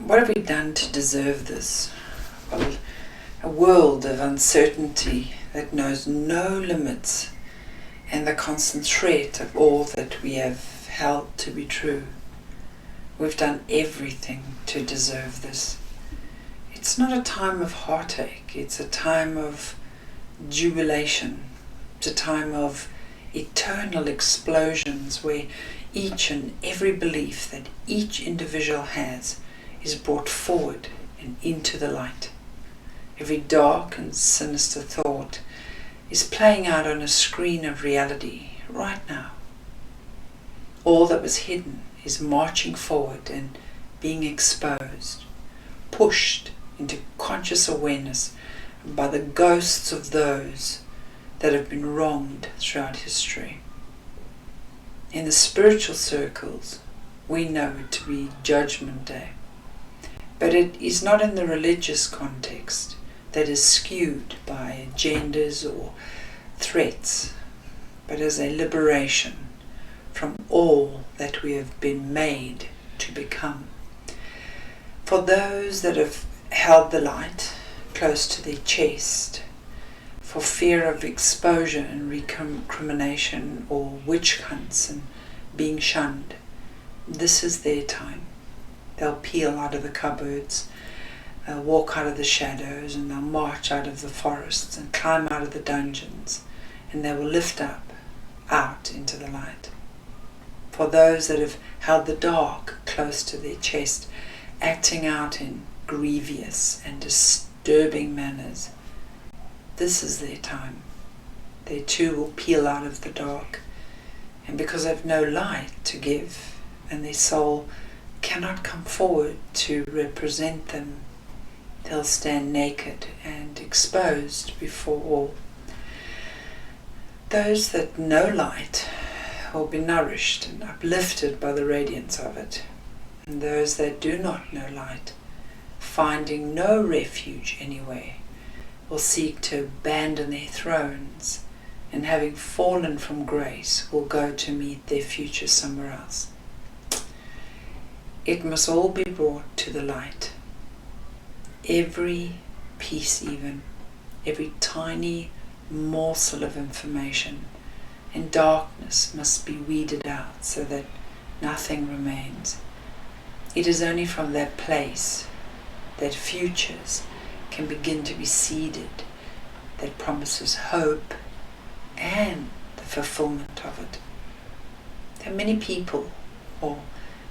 What have we done to deserve this? Well, a world of uncertainty that knows no limits, and the constant threat of all that we have held to be true. We've done everything to deserve this. It's not a time of heartache, it's a time of jubilation. It's a time of eternal explosions where each and every belief that each individual has is brought forward and into the light. Every dark and sinister thought is playing out on a screen of reality right now. All that was hidden is marching forward and being exposed, pushed into conscious awareness by the ghosts of those that have been wronged throughout history. In the spiritual circles, we know it to be Judgment Day, but it is not in the religious context that is skewed by agendas or threats, but as a liberation from all that we have been made to become. For those that have held the light close to their chest, for fear of exposure and recrimination or witch hunts and being shunned, this is their time. They'll peel out of the cupboards, they'll walk out of the shadows, and they'll march out of the forests and climb out of the dungeons, and they will lift up out into the light. For those that have held the dark close to their chest, acting out in grievous and disturbing manners, this is their time. They too will peel out of the dark, and because they have no light to give, and their soul cannot come forward to represent them, they'll stand naked and exposed before all. Those that know light will be nourished and uplifted by the radiance of it, and those that do not know light, finding no refuge anywhere, will seek to abandon their thrones, and having fallen from grace will go to meet their future somewhere else. It must all be brought to the light. Every piece, even every tiny morsel of information in darkness must be weeded out so that nothing remains. It is only from that place that futures can begin to be seeded, that promises hope and the fulfillment of it. There are many people, or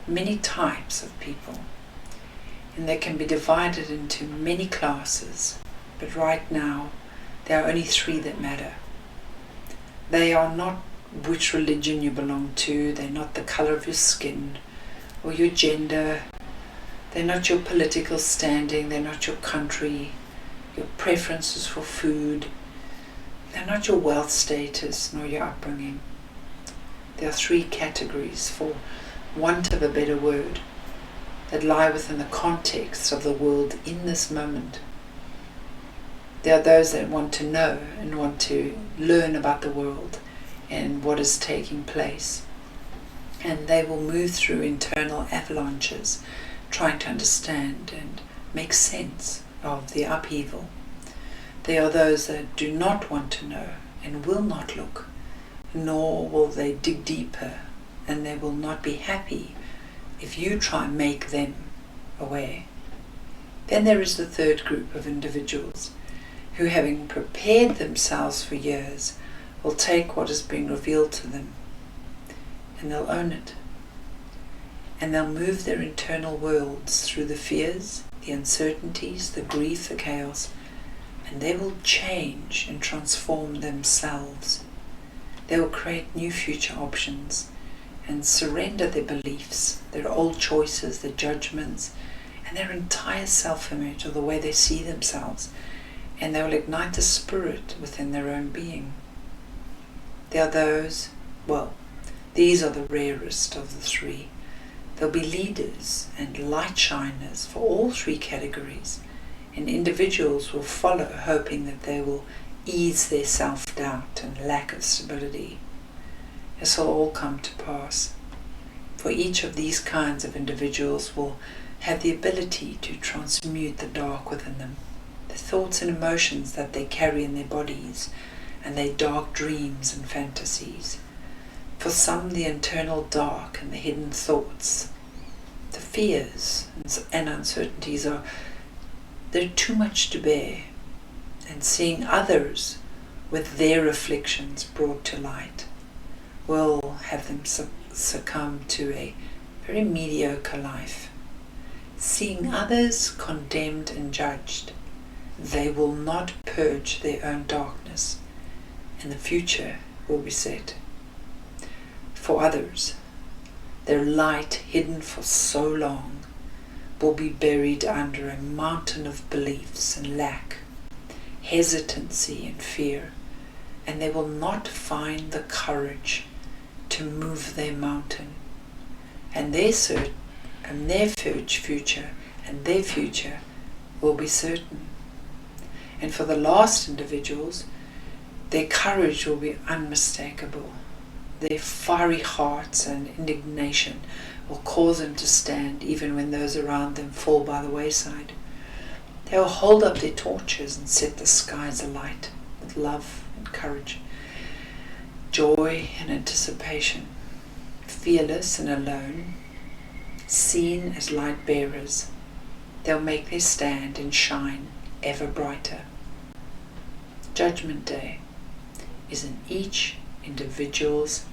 many types of people, and they can be divided into many classes, but right now there are only three that matter. They are not which religion you belong to, they're not the color of your skin or your gender, they're not your political standing, they're not your country, your preferences for food, they're not your wealth status nor your upbringing. There are three categories, for want of a better word, that lie within the context of the world in this moment. There are those that want to know and want to learn about the world and what is taking place, and they will move through internal avalanches trying to understand and make sense of the upheaval. There are those that do not want to know and will not look, nor will they dig deeper, and they will not be happy if you try and make them aware. Then there is the third group of individuals who, having prepared themselves for years, will take what is being revealed to them and they'll own it. And they'll move their internal worlds through the fears, the uncertainties, the grief, the chaos, and they will change and transform themselves. They will create new future options and surrender their beliefs, their old choices, their judgments, and their entire self-image, or the way they see themselves, and they will ignite the spirit within their own being. There are those, well, these are the rarest of the three. There'll be leaders and light shiners for all three categories, and individuals will follow, hoping that they will ease their self-doubt and lack of stability. This will all come to pass, for each of these kinds of individuals will have the ability to transmute the dark within them, the thoughts and emotions that they carry in their bodies, and their dark dreams and fantasies. For some, the internal dark and the hidden thoughts, the fears and uncertainties they're too much to bear, and seeing others with their afflictions brought to light will have them succumb to a very mediocre life. Seeing others condemned and judged, they will not purge their own darkness, and the future will be set. For others, their light hidden for so long will be buried under a mountain of beliefs and lack, hesitancy and fear, and they will not find the courage to move their mountain, and their future will be certain. And for the last individuals, their courage will be unmistakable. Their fiery hearts and indignation will cause them to stand even when those around them fall by the wayside. They will hold up their torches and set the skies alight with love and courage, joy and anticipation, fearless and alone, seen as light bearers. They'll make their stand and shine ever brighter. Judgment Day is in each individual's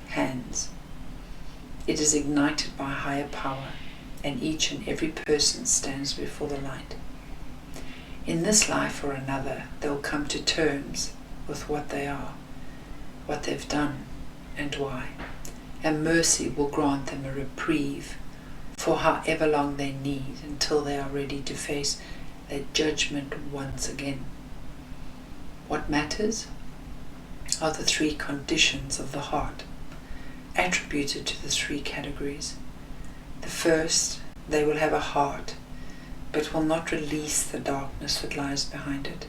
hands. It is ignited by higher power, and each and every person stands before the light. In this life or another, they'll come to terms with what they are, what they've done, and why. And mercy will grant them a reprieve for however long they need until they are ready to face their judgment once again. What matters are the three conditions of the heart, attributed to the three categories. The first, they will have a heart, but will not release the darkness that lies behind it.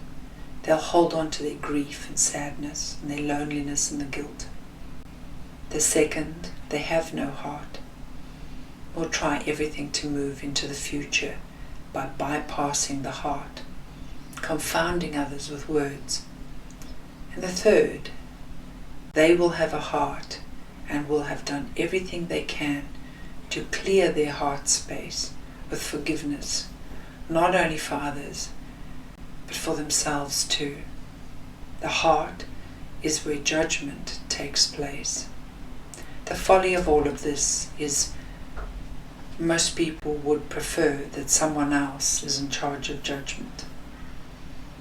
They'll hold on to their grief and sadness and their loneliness and the guilt. The second, they have no heart, will try everything to move into the future by bypassing the heart, confounding others with words. And the third, they will have a heart and will have done everything they can to clear their heart space with forgiveness, not only for others, but for themselves too. The heart is where judgment takes place. The folly of all of this is most people would prefer that someone else is in charge of judgment.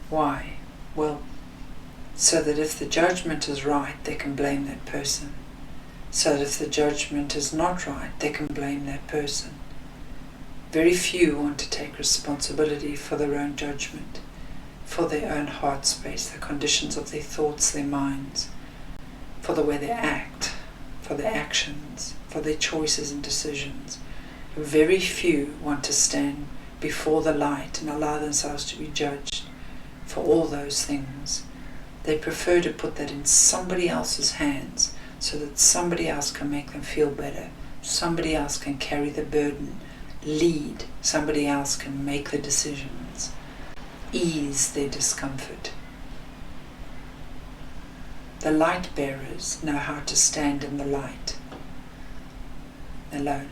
Why? Well, so that if the judgment is right, they can blame that person. So that if the judgment is not right, they can blame that person. Very few want to take responsibility for their own judgment, for their own heart space, the conditions of their thoughts, their minds, for the way they act, for their actions, for their choices and decisions. Very few want to stand before the light and allow themselves to be judged for all those things. They prefer to put that in somebody else's hands so that somebody else can make them feel better, somebody else can carry the burden, lead, somebody else can make the decisions, ease their discomfort. The light bearers know how to stand in the light alone.